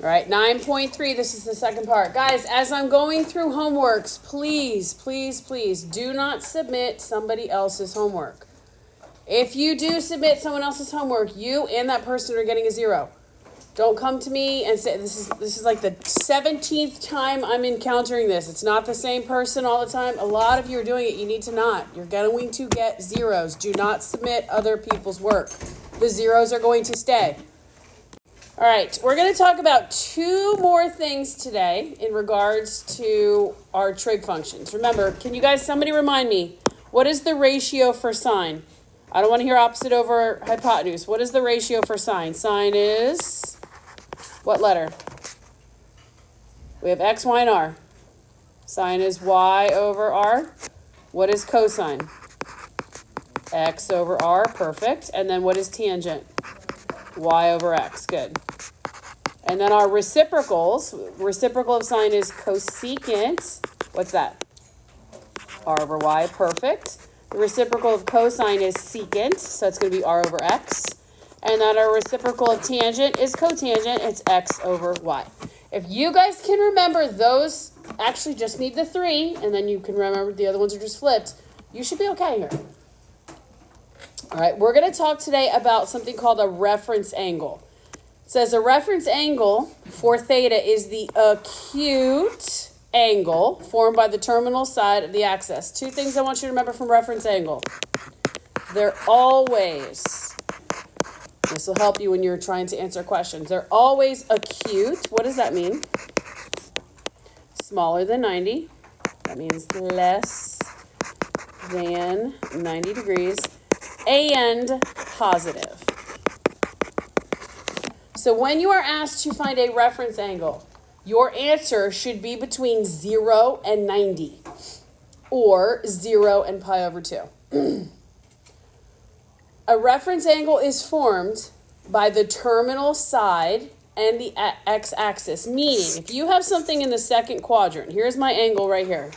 All right, 9.3, this is the second part. Guys, as I'm going through homeworks, please, please, please do not submit somebody else's homework. If you do submit someone else's homework, you and that person are getting a 0. Don't come to me and say, this is like the 17th time I'm encountering this. It's not the same person all the time. A lot of you are doing it. You need to not. You're going to get 0s. Do not submit other people's work. The 0s are going to stay. All right, we're going to talk about 2 more things today in regards to our trig functions. Remember, can you guys, somebody remind me, what is the ratio for sine? I don't want to hear opposite over hypotenuse. What is the ratio for sine? Sine is what letter? We have x, y, and r. Sine is y over r. What is cosine? X over r, perfect. And then what is tangent? Y over x, good. And then our reciprocals, reciprocal of sine is cosecant. What's that? R over y, perfect. The reciprocal of cosine is secant, so it's going to be r over x. And then our reciprocal of tangent is cotangent, it's x over y. If you guys can remember those, actually just need the 3, and then you can remember the other ones are just flipped, you should be okay here. All right, we're going to talk today about something called a reference angle. It says a reference angle for theta is the acute angle formed by the terminal side of the axis. 2 things I want you to remember from reference angle. They're always, this will help you when you're trying to answer questions. They're always acute. What does that mean? Smaller than 90. That means less than 90 degrees. And positive. So when you are asked to find a reference angle, your answer should be between 0 and 90, or 0 and pi over 2. A reference angle is formed by the terminal side and the x-axis, meaning if you have something in the second quadrant, here's my angle right here.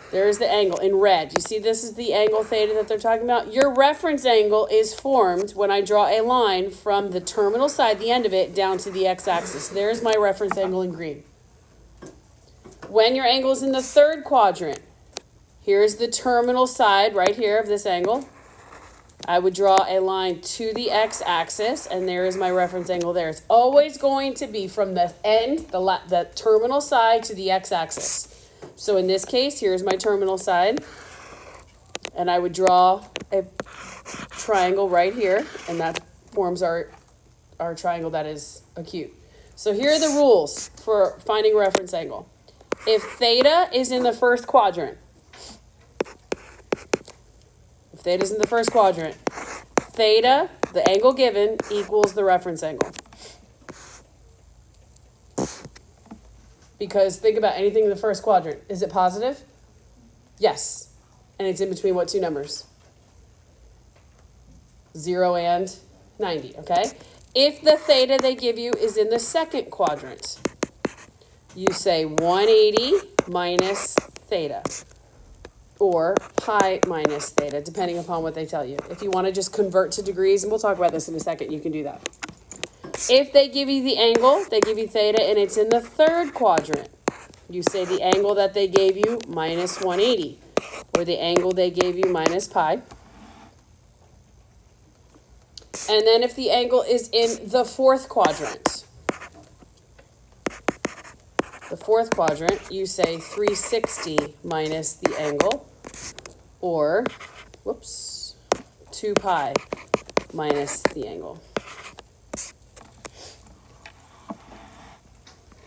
There's the angle in red. You see this is the angle theta that they're talking about? Your reference angle is formed when I draw a line from the terminal side, the end of it, down to the x-axis. There's my reference angle in green. When your angle is in the third quadrant, here's the terminal side right here of this angle. I would draw a line to the x-axis, and there is my reference angle there. It's always going to be from the end, the terminal side to the x-axis. So in this case, here's my terminal side, and I would draw a triangle right here, and that forms our triangle that is acute. So here are the rules for finding a reference angle. If theta is in the first quadrant, theta, the angle given, equals the reference angle. Because think about anything in the first quadrant. Is it positive? Yes. And it's in between what 2 numbers? 0 and 90, okay? If the theta they give you is in the second quadrant, you say 180 minus theta, or pi minus theta, depending upon what they tell you. If you want to just convert to degrees, and we'll talk about this in a second, you can do that. If they give you the angle, they give you theta, and it's in the third quadrant, you say the angle that they gave you minus 180, or the angle they gave you minus pi. And then if the angle is in the fourth quadrant, you say 360 minus the angle, or, 2 pi minus the angle.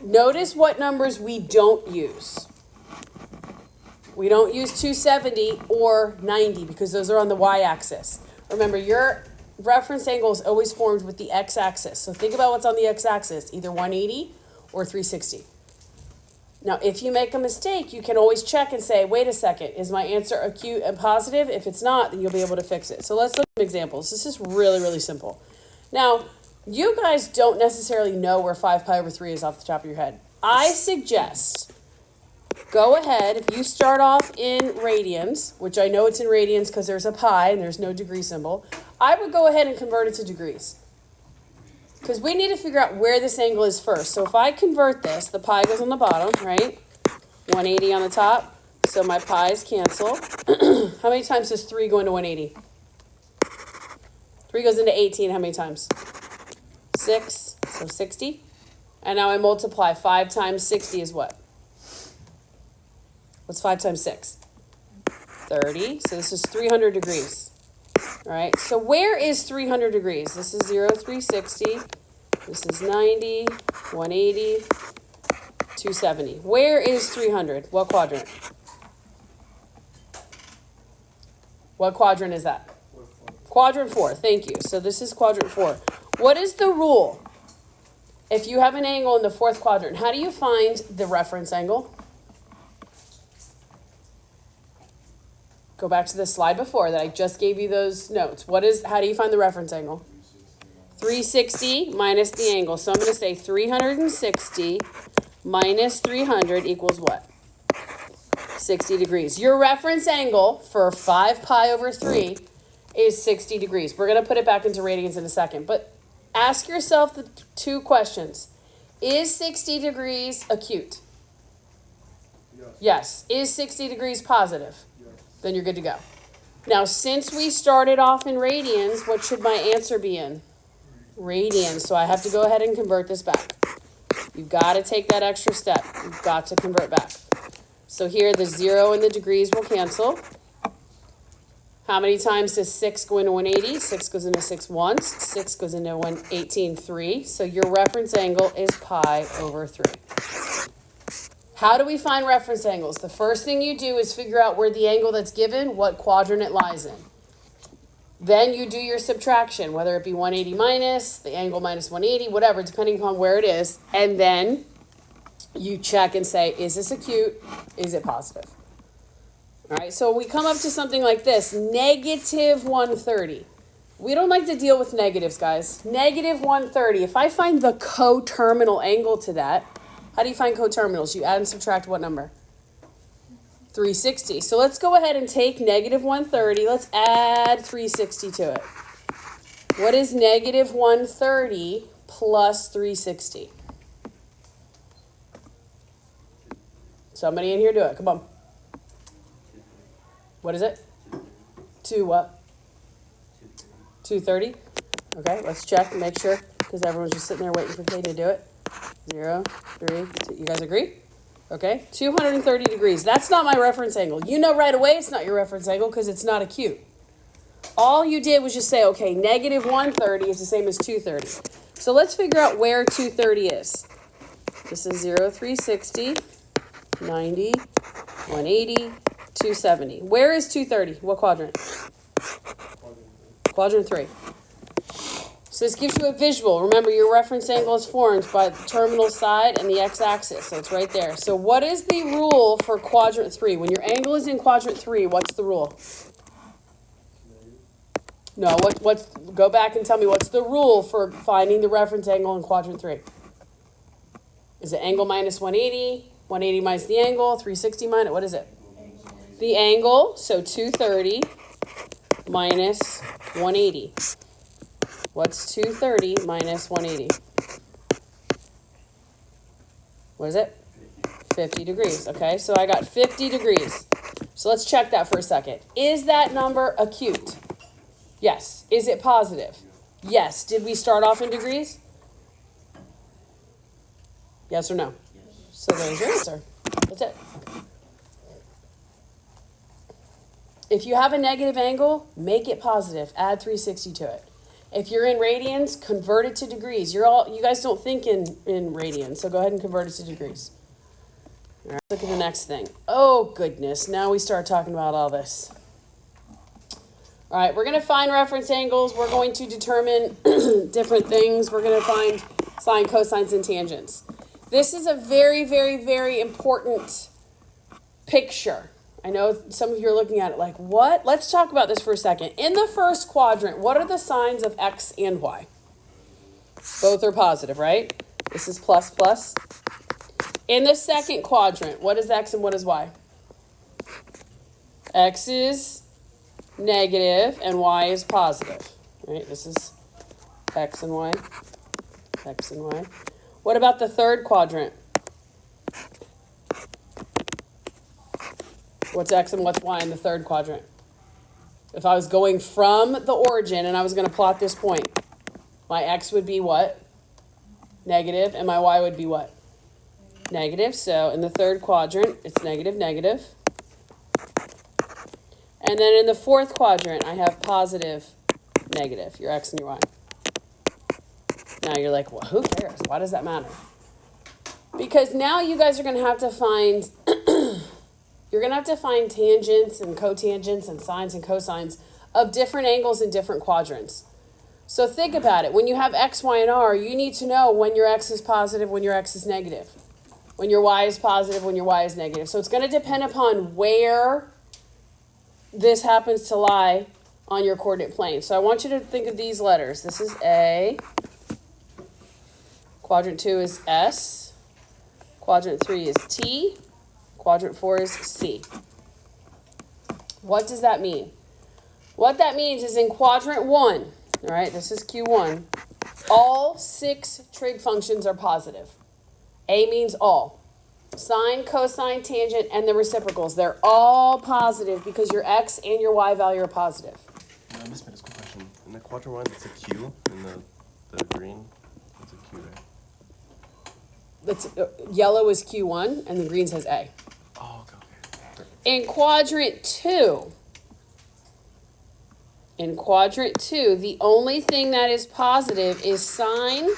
Notice what numbers we don't use. We don't use 270 or 90 because those are on the y-axis. Remember, your reference angle is always formed with the x-axis. So think about what's on the x-axis, either 180 or 360. Now, if you make a mistake, you can always check and say, wait a second, is my answer acute and positive? If it's not, then you'll be able to fix it. So let's look at some examples. This is really, really simple. Now, you guys don't necessarily know where 5 pi over 3 is off the top of your head. I suggest go ahead, if you start off in radians, which I know it's in radians because there's a pi and there's no degree symbol, I would go ahead and convert it to degrees. because we need to figure out where this angle is first. So if I convert this, the pi goes on the bottom, right? 180 on the top. So my pi's cancel. How many times does 3 go into 180? 3 goes into 18. How many times? 6. So 60. And now I multiply. 5 times 60 is what? What's 5 times 6? 30. So this is 300 degrees. All right. So where is 300 degrees? This is 0, 360. This is 90, 180, 270. Where is 300? What quadrant? What quadrant is that? Quadrant 4. Thank you. So this is quadrant 4. What is the rule? If you have an angle in the 4th quadrant, how do you find the reference angle? Go back to the slide before that I just gave you those notes. How do you find the reference angle? 360 minus the angle. So I'm going to say 360 minus 300 equals what? 60 degrees. Your reference angle for 5 pi over 3 is 60 degrees. We're going to put it back into radians in a second. But ask yourself the 2 questions. Is 60 degrees acute? Yes. Is 60 degrees positive? Then you're good to go. Now, since we started off in radians, what should my answer be in? Radians. So I have to go ahead and convert this back. You've got to take that extra step. You've got to convert back. So here, the 0 and the degrees will cancel. How many times does 6 go into 180? 6 goes into 6 once. 6 goes into 118, 3. So your reference angle is pi over 3. How do we find reference angles? The first thing you do is figure out where the angle that's given, what quadrant it lies in. Then you do your subtraction, whether it be 180 minus, the angle minus 180, whatever, depending upon where it is. And then you check and say, is this acute? Is it positive? All right, so we come up to something like this, negative 130. We don't like to deal with negatives, guys. Negative 130. If I find the coterminal angle to that, how do you find coterminals? You add and subtract what number? 360. So let's go ahead and take negative 130. Let's add 360 to it. What is negative 130 plus 360? Somebody in here do it. Come on. What is it? 2 what? 230. Okay, let's check and make sure, because everyone's just sitting there waiting for Kay to do it. 0, 3, 2. You guys agree? Okay, 230 degrees. That's not my reference angle. You know right away it's not your reference angle because it's not acute. All you did was just say, okay, negative 130 is the same as 230. So let's figure out where 230 is. This is 0, 360, 90, 180, 270. Where is 230? What quadrant? Quadrant 3. So this gives you a visual. Remember, your reference angle is formed by the terminal side and the x-axis. So it's right there. So what is the rule for quadrant 3? When your angle is in quadrant 3, what's the rule? No, go back and tell me what's the rule for finding the reference angle in quadrant 3? Is it angle minus 180? 180 minus the angle, 360 minus, what is it? The angle, so 230 minus 180. What's 230 minus 180? What is it? 50 degrees. Okay, so I got 50 degrees. So let's check that for a second. Is that number acute? Yes. Is it positive? Yes. Did we start off in degrees? Yes or no? So there's your answer. That's it. If you have a negative angle, make it positive. Add 360 to it. If you're in radians, convert it to degrees. You guys don't think in radians, so go ahead and convert it to degrees. All right, look at the next thing. Oh, goodness. Now we start talking about all this. All right, we're going to find reference angles. We're going to determine different things. We're going to find sine, cosines, and tangents. This is a very, very, very important picture. I know some of you are looking at it like, what? Let's talk about this for a second. In the first quadrant, what are the signs of x and y? Both are positive, right? This is plus, plus. In the second quadrant, what is x and what is y? X is negative and y is positive. Right? This is x and y. X and Y. What about the third quadrant? What's X and what's Y in the third quadrant? If I was going from the origin and I was going to plot this point, my X would be what? Negative, and my Y would be what? Negative. So in the third quadrant, it's negative, negative. And then in the fourth quadrant, I have positive, negative, your X and your Y. Now you're like, well, who cares? Why does that matter? Because now you guys are going to have to find, you're going to have to find tangents and cotangents and sines and cosines of different angles in different quadrants. So think about it. When you have X, Y, and R, you need to know when your X is positive, when your X is negative. When your Y is positive, when your Y is negative. So it's going to depend upon where this happens to lie on your coordinate plane. So I want you to think of these letters. This is A. Quadrant 2 is S. Quadrant 3 is T. Quadrant 4 is C. What does that mean? What that means is in quadrant 1, all right, this is Q1, all 6 trig functions are positive. A means all. Sine, cosine, tangent, and the reciprocals, they're all positive because your X and your Y value are positive. Miss Meadows, quick question. In the quadrant 1, it's a Q, and the green, it's a Q, right? Yellow is Q1 and the green says A. Oh, okay. Perfect. In quadrant 2, the only thing that is positive is sine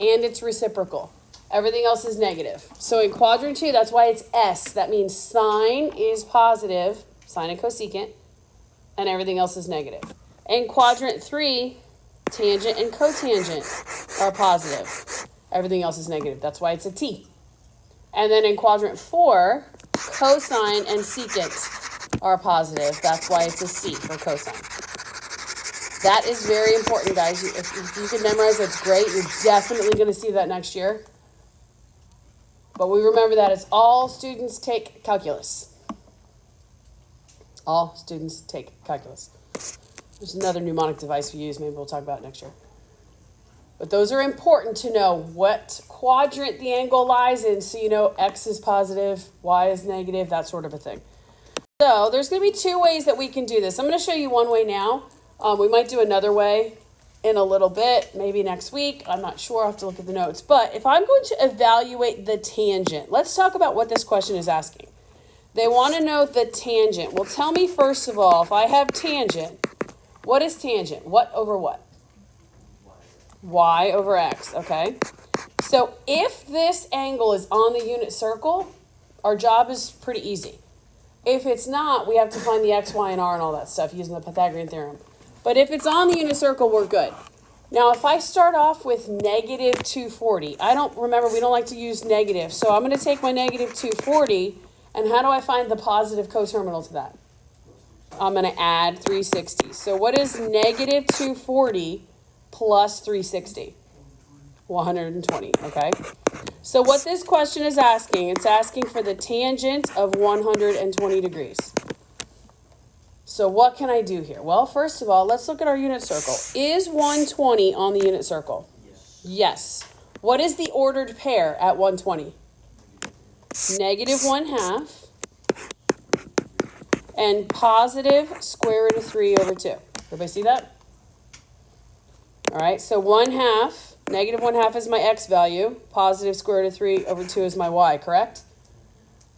and its reciprocal. Everything else is negative. So in quadrant 2, that's why it's S. That means sine is positive, sine and cosecant, and everything else is negative. In quadrant 3, tangent and cotangent are positive. Everything else is negative. That's why it's a T. And then in quadrant 4, cosine and secant are positive. That's why it's a C for cosine. That is very important, guys. If you can memorize, that's great. You're definitely going to see that next year. But we remember that as all students take calculus. All students take calculus. There's another mnemonic device we use. Maybe we'll talk about it next year. But those are important to know what quadrant the angle lies in, so you know X is positive, Y is negative, that sort of a thing. So there's going to be 2 ways that we can do this. I'm going to show you one way now. We might do another way in a little bit, maybe next week. I'm not sure. I'll have to look at the notes. But if I'm going to evaluate the tangent, let's talk about what this question is asking. They want to know the tangent. Well, tell me first of all, if I have tangent, what is tangent? What over what? Y over X, okay? So if this angle is on the unit circle, our job is pretty easy. If it's not, we have to find the X, Y, and R and all that stuff using the Pythagorean theorem. But if it's on the unit circle, we're good. Now, if I start off with negative 240, we don't like to use negative. So I'm going to take my negative 240, and how do I find the positive coterminal to that? I'm going to add 360. So what is negative 240 plus 360? 120, okay? So what this question is asking, it's asking for the tangent of 120 degrees. So what can I do here? Well, first of all, let's look at our unit circle. Is 120 on the unit circle? Yes. What is the ordered pair at 120? Negative 1/2 and positive square root of 3 over 2. Everybody see that? All right, so 1/2, negative 1/2 is my X value. Positive square root of 3 over 2 is my Y, correct?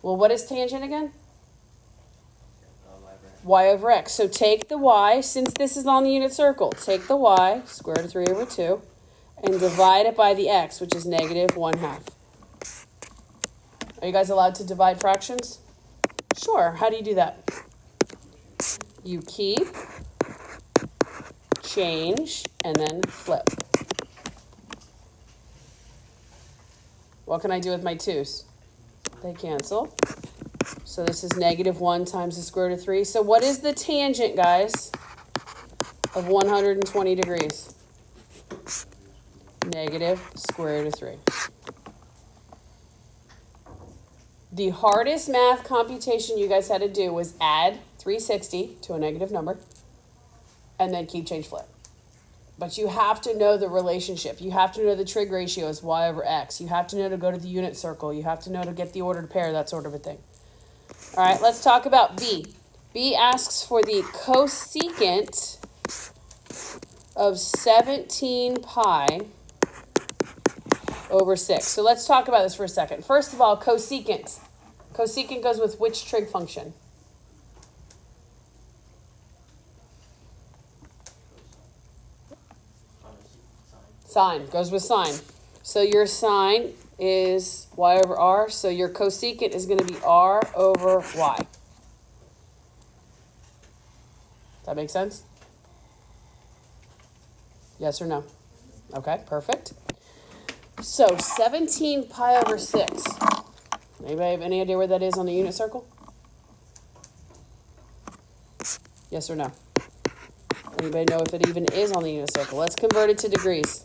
Well, what is tangent again? Y over X. So take the Y, since this is on the unit circle, take the Y, square root of 3 over 2, and divide it by the X, which is negative 1/2. Are you guys allowed to divide fractions? Sure. How do you do that? You keep, change, and then flip. What can I do with my 2's? They cancel. So this is negative 1 times the square root of 3. So what is the tangent, guys, of 120 degrees? Negative square root of 3. The hardest math computation you guys had to do was add 360 to a negative number and then keep, change, flip. But you have to know the relationship. You have to know the trig ratio is y over x. You have to know to go to the unit circle. You have to know to get the ordered pair, that sort of a thing. All right, let's talk about B. B asks for the cosecant of 17 pi over 6. So let's talk about this for a second. First of all, cosecant. Cosecant goes with which trig function? Sine. Goes with sine. So your sine is y over r. So your cosecant is going to be r over y. That make sense? Yes or no? Okay, perfect. So 17 pi over 6. Anybody have any idea where that is on the unit circle? Yes or no? Anybody know if it even is on the unit circle? Let's convert it to degrees.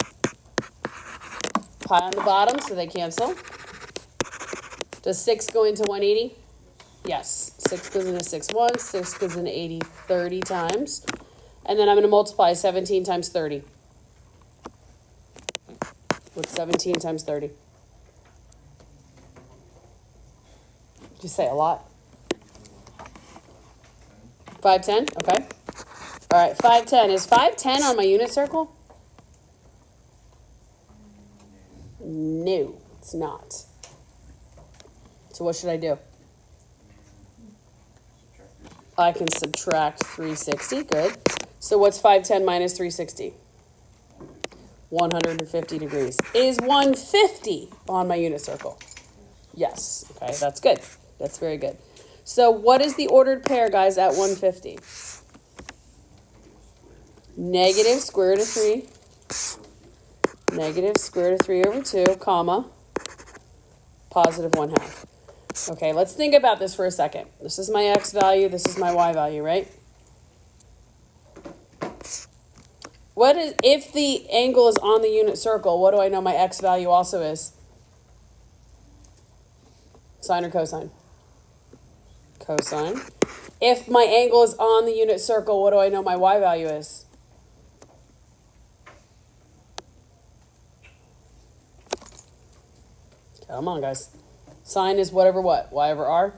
Pi on the bottom, so they cancel. Does 6 go into 180? Yes. 6 goes into 6 once. 6 goes into 80 30 times. And then I'm going to multiply 17 times 30. What's 17 times 30? Did you say a lot? 510? Okay. All right, 510. Is 510 on my unit circle? No, it's not. So what should I do? I can subtract 360. Good. So what's 510 minus 360? 150 degrees. Is 150 on my unit circle? Yes. Okay, that's good. That's very good. So what is the ordered pair, guys, at 150? Negative square root of 3. Negative square root of 3 over 2, comma, positive 1/2. Okay, let's think about this for a second. This is my x value. This is my y value, right? What is, if the angle is on the unit circle, what do I know my x value also is? Sine or cosine? Cosine. If my angle is on the unit circle, what do I know my y value is? Come on, guys. Sine is whatever what? Y over r?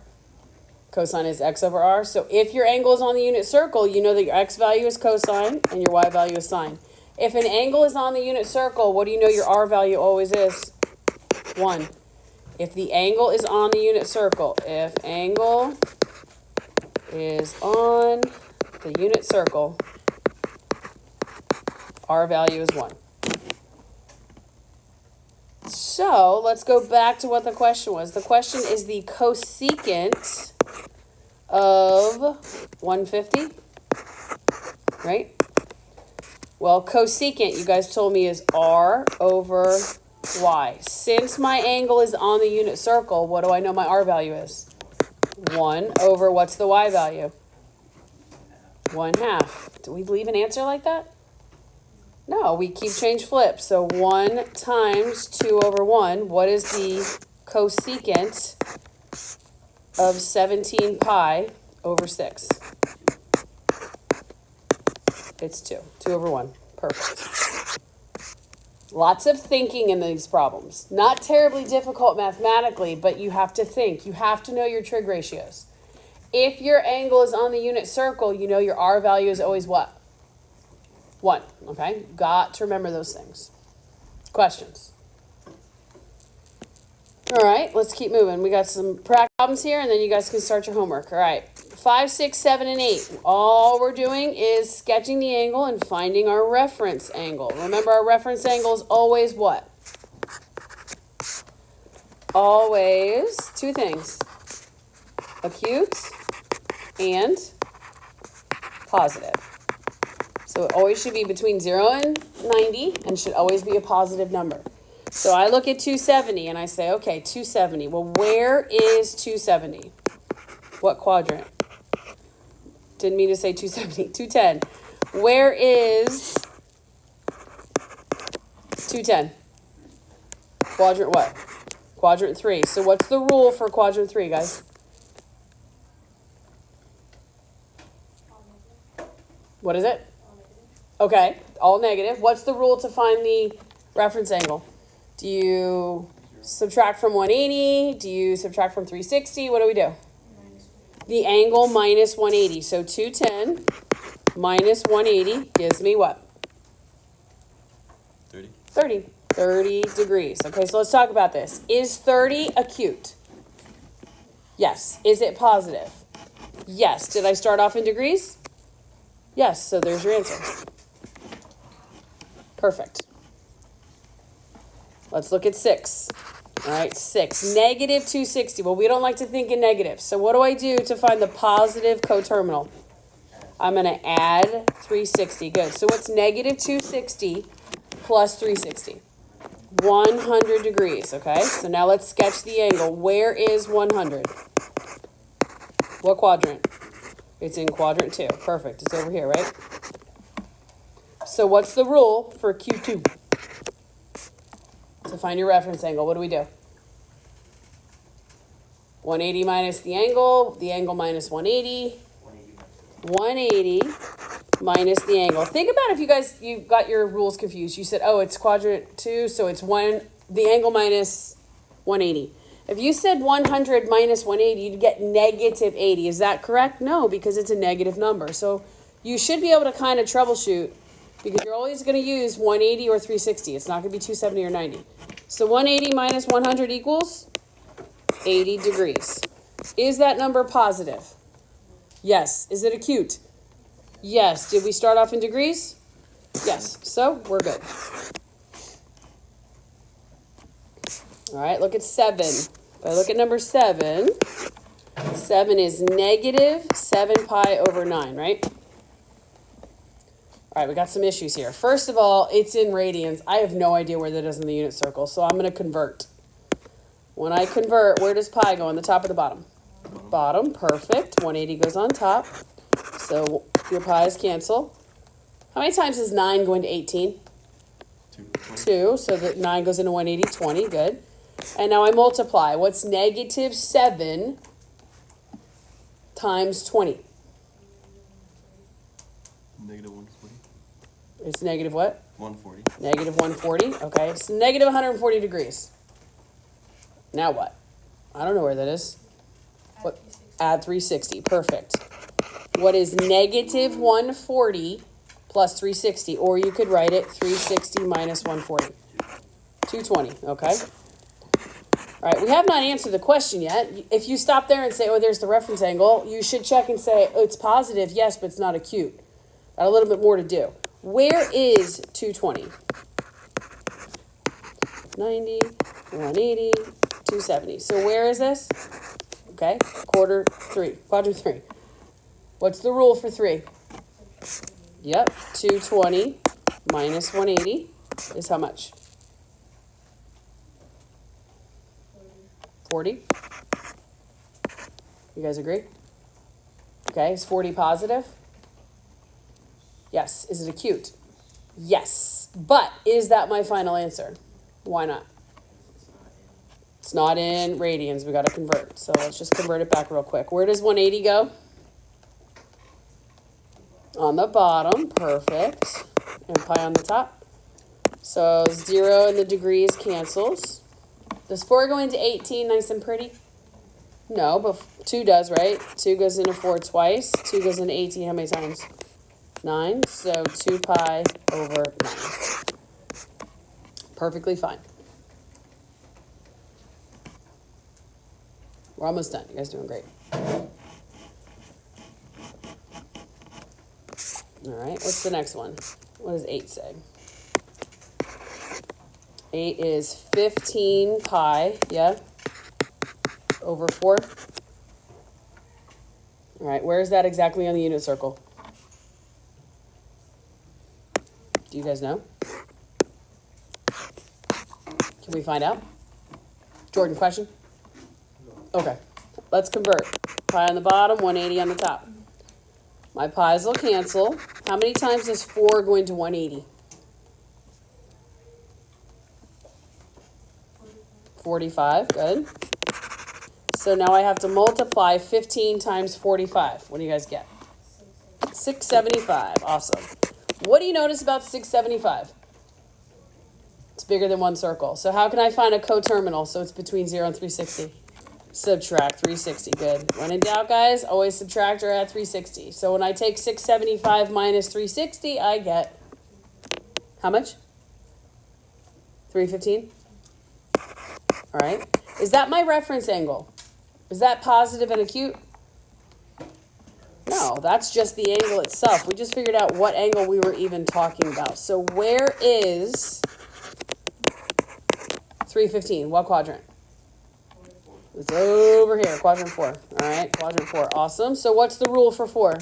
Cosine is x over r. So if your angle is on the unit circle, you know that your x value is cosine and your y value is sine. If an angle is on the unit circle, what do you know your r value always is? 1. If the angle is on the unit circle, if angle is on the unit circle, r value is 1. So let's go back to what the question was. The question is the cosecant of 150, right? Well, cosecant, you guys told me, is r over y. Since my angle is on the unit circle, what do I know my r value is? 1 over, what's the y value? 1/2. Do we leave an answer like that? No, we keep change flip. So 1 times 2 over 1. What is the cosecant of 17 pi over 6? It's 2. 2 over 1. Perfect. Lots of thinking in these problems. Not terribly difficult mathematically, but you have to think. You have to know your trig ratios. If your angle is on the unit circle, you know your r value is always what? 1, okay? Got to remember those things. Questions? All right, let's keep moving. We got some practice problems here, and then you guys can start your homework. All right, 5, 6, 7, and 8. All we're doing is sketching the angle and finding our reference angle. Remember, our reference angle is always what? Always 2 things. Acute and positive. So it always should be between 0 and 90 and should always be a positive number. So I look at 270 and I say, okay, 270. Well, where is 270? What quadrant? Didn't mean to say 270. 210. Where is 210? Quadrant what? Quadrant 3. So what's the rule for quadrant 3, guys? What is it? Okay, all negative. What's the rule to find the reference angle? Do you subtract from 180? Do you subtract from 360? What do we do? The angle minus 180. So 210 minus 180 gives me what? 30. 30. 30 degrees. Okay, so let's talk about this. Is 30 acute? Yes. Is it positive? Yes. Did I start off in degrees? Yes, so there's your answer. Perfect. Let's look at 6. All right, 6. Negative 260. Well, we don't like to think in negative. So what do I do to find the positive coterminal? I'm going to add 360. Good. So what's negative 260 plus 360? 100 degrees, okay? So now let's sketch the angle. Where is 100? What quadrant? It's in quadrant 2. Perfect. It's over here, right? So what's the rule for Q2? To find your reference angle, what do we do? 180 minus the angle minus 180. 180 minus the angle. Think about if you got your rules confused. You said, oh, it's quadrant 2, so it's the angle minus 180. If you said 100 minus 180, you'd get negative 80. Is that correct? No, because it's a negative number. So you should be able to kind of troubleshoot because you're always going to use 180 or 360. It's not going to be 270 or 90. So 180 minus 100 equals 80 degrees. Is that number positive? Yes. Is it acute? Yes. Did we start off in degrees? Yes. So we're good. All right, look at 7. If I look at number 7, 7 is negative 7 pi over 9, right? All right, we got some issues here. First of all, it's in radians. I have no idea where that is in the unit circle, so I'm going to convert. When I convert, where does pi go, on the top or the bottom? Bottom, perfect. 180 goes on top. So your pi's cancel. How many times is 9 going to 18? 2. So that 9 goes into 180, 20, good. And now I multiply. What's negative 7 times 20? Negative 140. It's negative what? 140. Negative 140. Okay, so negative 140 degrees. Now what? I don't know where that is. What? Add 360. Perfect. What is negative 140 plus 360? Or you could write it 360 minus 140. 220. Okay. All right, we have not answered the question yet. If you stop there and say, oh, there's the reference angle, you should check and say, oh, it's positive, yes, but it's not acute. Got a little bit more to do. Where is 220? 90, 180, 270. So where is this? Okay, quadrant 3. What's the rule for 3? Yep, 220 minus 180 is how much? 40. You guys agree? Okay, is 40 positive? Yes. Is it acute? Yes. But is that my final answer? Why not? It's not in radians. We got to convert. So let's just convert it back real quick. Where does 180 go? On the bottom. Perfect. And pi on the top. So 0 and the degrees cancels. Does 4 go into 18 nice and pretty? No, but 2 does, right? 2 goes into 4 twice. 2 goes into 18 how many times? 9. So 2 pi over 9. Perfectly fine. We're almost done. You guys are doing great. All right, what's the next one? What does 8 say? 8 is 15 pi, yeah, over 4. All right, where is that exactly on the unit circle? Do you guys know? Can we find out? Jordan, question? Okay, let's convert. Pi on the bottom, 180 on the top. My pi's will cancel. How many times is 4 going to 180? 45, good. So now I have to multiply 15 times 45. What do you guys get? 675, awesome. What do you notice about 675? It's bigger than one circle. So how can I find a coterminal so it's between 0 and 360? Subtract 360. Good. When in doubt, guys, always subtract or add 360. So when I take 675 minus 360, I get how much? 315? All right. Is that my reference angle? Is that positive and acute? No, that's just the angle itself. We just figured out what angle we were even talking about. So where is 315? What quadrant? It's over here, quadrant 4. All right, quadrant 4. Awesome. So what's the rule for 4?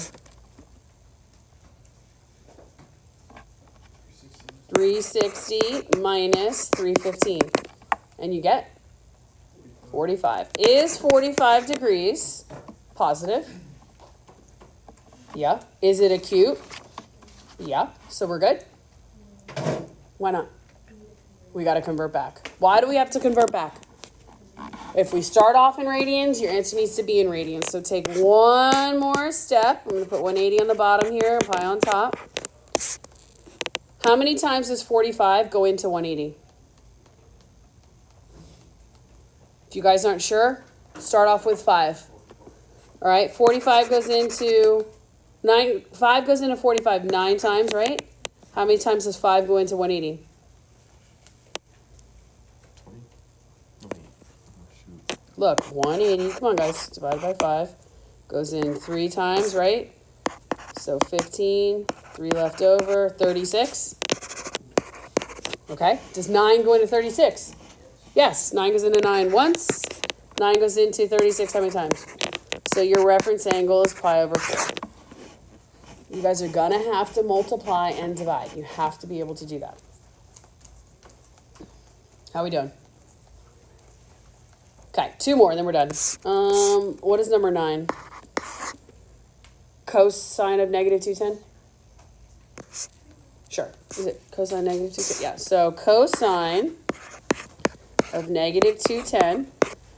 360 minus 315. And you get 45. Is 45 degrees positive? Yeah. Is it acute? Yeah. So we're good? Why not? We got to convert back. Why do we have to convert back? If we start off in radians, your answer needs to be in radians. So take one more step. I'm going to put 180 on the bottom here, pi on top. How many times does 45 go into 180? If you guys aren't sure, start off with 5. All right, 45 goes into 9. 5 goes into 45 9 times, right? How many times does 5 go into 180? 20? No, wait. Oh, shoot. Look, 180, come on guys, divided by 5. Goes in 3 times, right? So 15, 3 left over, 36. Okay, does 9 go into 36? Yes, 9 goes into 9 once. 9 goes into 36 how many times? So your reference angle is pi over 4. You guys are going to have to multiply and divide. You have to be able to do that. How are we doing? Okay, 2 more, and then we're done. What is number 9? Cosine of negative 210? Sure. Is it cosine negative 210? Yeah, so cosine of negative 210.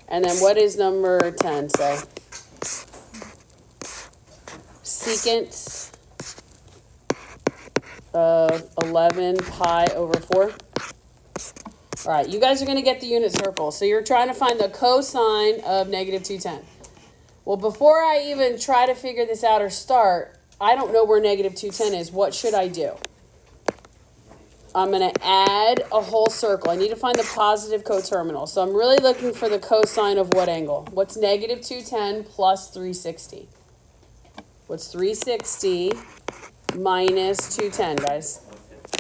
And then what is number 10 say? Secant of 11 pi over 4. All right, you guys are going to get the unit circle. So you're trying to find the cosine of negative 210. Well, before I even try to figure this out or start, I don't know where negative 210 is. What should I do? I'm going to add a whole circle. I need to find the positive coterminal. So I'm really looking for the cosine of what angle? What's negative 210 plus 360? What's 360 minus 210, guys?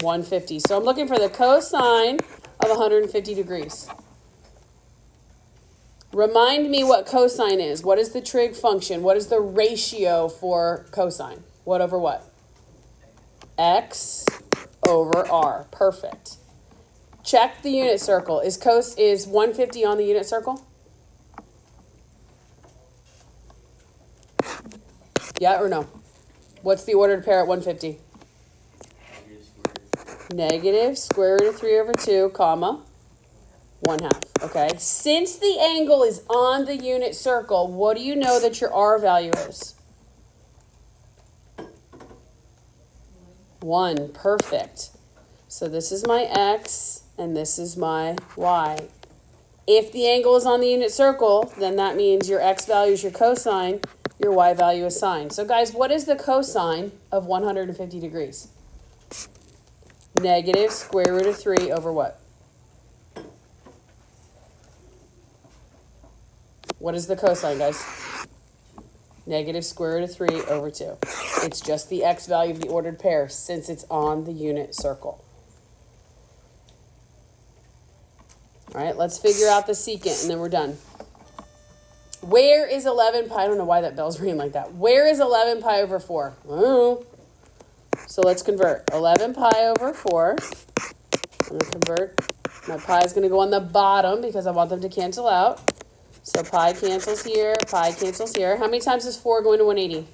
150. So I'm looking for the cosine of 150 degrees. Remind me what cosine is. What is the trig function? What is the ratio for cosine? What over what? X over R. Perfect. Check the unit circle. Is 150 on the unit circle? Yeah or no? What's the ordered pair at 150? Negative square root of 3 over 2, comma, 1/2. Okay. Since the angle is on the unit circle, what do you know that your R value is? 1. Perfect. So this is my X and this is my Y. If the angle is on the unit circle, then that means your X value is your cosine, your Y value is sine. So guys, what is the cosine of 150 degrees? Negative square root of 3 over what? What is the cosine, guys? Negative square root of 3 over 2. It's just the X value of the ordered pair since it's on the unit circle. All right, let's figure out the secant and then we're done. Where is 11 pi? I don't know why that bell's ringing like that. Where is 11 pi over 4? I don't know. So let's convert. 11 pi over 4. I'm going to convert. My pi is going to go on the bottom because I want them to cancel out. So pi cancels here, pi cancels here. How many times does 4 go into 180?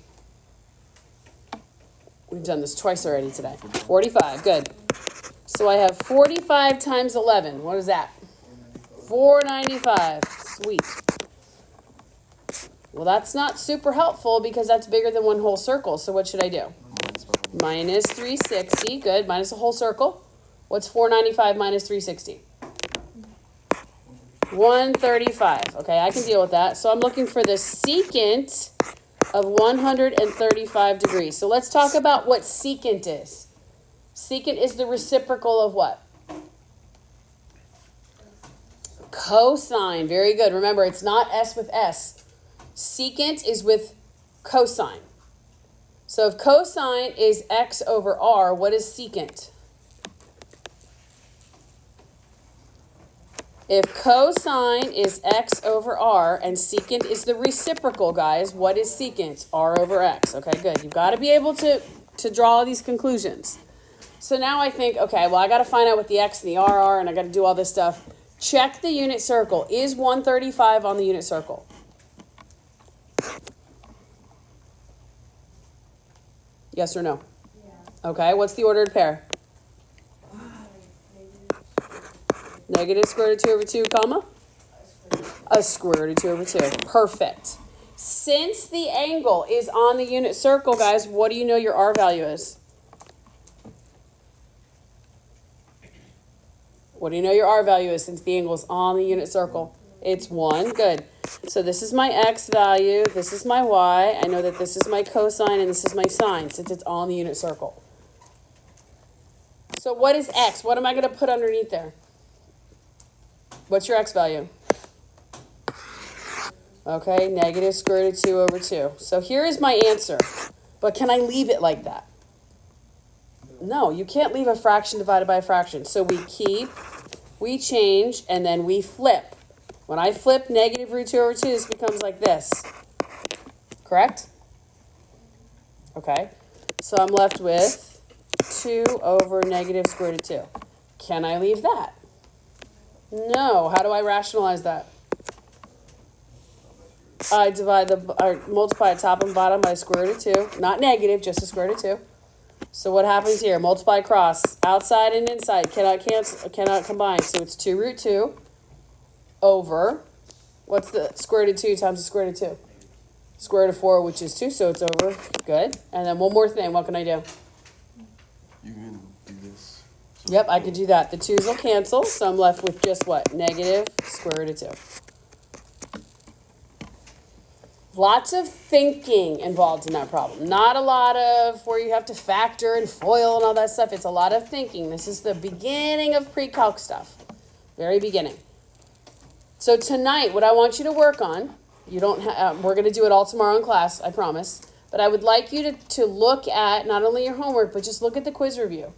We've done this twice already today. 45, good. So I have 45 times 11. What is that? 495. Sweet. Well, that's not super helpful because that's bigger than one whole circle. So what should I do? minus 360. Good. Minus a whole circle. What's 495 minus 360? 135. Okay, I can deal with that. So I'm looking for the secant of 135 degrees. So let's talk about what secant is. Secant is the reciprocal of what? Cosine. Very good. Remember, it's not S with S. Secant is with cosine. So if cosine is x over r, what is secant? If cosine is x over r and secant is the reciprocal, guys, what is secant? R over x. Okay, good. You've got to be able to draw these conclusions. So now I think, okay, well, I got to find out what the x and the r are, and I got to do all this stuff. Check the unit circle. Is 135 on the unit circle? Yes or no? Yeah. Okay, what's the ordered pair? Negative square root of 2 over 2, comma? A square root of 2 over 2. Perfect. Since the angle is on the unit circle, guys, what do you know your R value is? What do you know your R value is since the angle is on the unit circle? It's 1. Good. So this is my x value. This is my y. I know that this is my cosine and this is my sine since it's on the unit circle. So what is x? What am I going to put underneath there? What's your x value? Okay, negative square root of 2 over 2. So here is my answer. But can I leave it like that? No, you can't leave a fraction divided by a fraction. So we keep, we change, and then we flip. When I flip negative root 2 over 2, this becomes like this. Correct? Okay. So I'm left with 2 over negative square root of 2. Can I leave that? No. How do I rationalize that? I multiply top and bottom by square root of 2. Not negative, just a square root of 2. So what happens here? Multiply across. Outside and inside cannot cancel, cannot combine. So it's 2 root 2 over, what's the square root of 2 times the square root of 2? Square root of 4, which is 2, so it's over. Good. And then one more thing. What can I do? You can do this. So Yep, I could do that. The 2's will cancel, so I'm left with just what? Negative square root of 2. Lots of thinking involved in that problem. Not a lot of where you have to factor and FOIL and all that stuff. It's a lot of thinking. This is the beginning of pre-calc stuff. Very beginning. So tonight, what I want you to work on, you don't we're going to do it all tomorrow in class, I promise. But I would like you to look at not only your homework, but just look at the quiz review.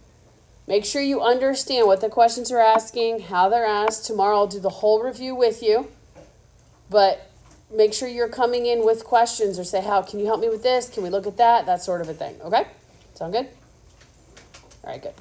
Make sure you understand what the questions are asking, how they're asked. Tomorrow I'll do the whole review with you. But make sure you're coming in with questions or say, how can you help me with this? Can we look at that? That sort of a thing. Okay? Sound good? All right, good.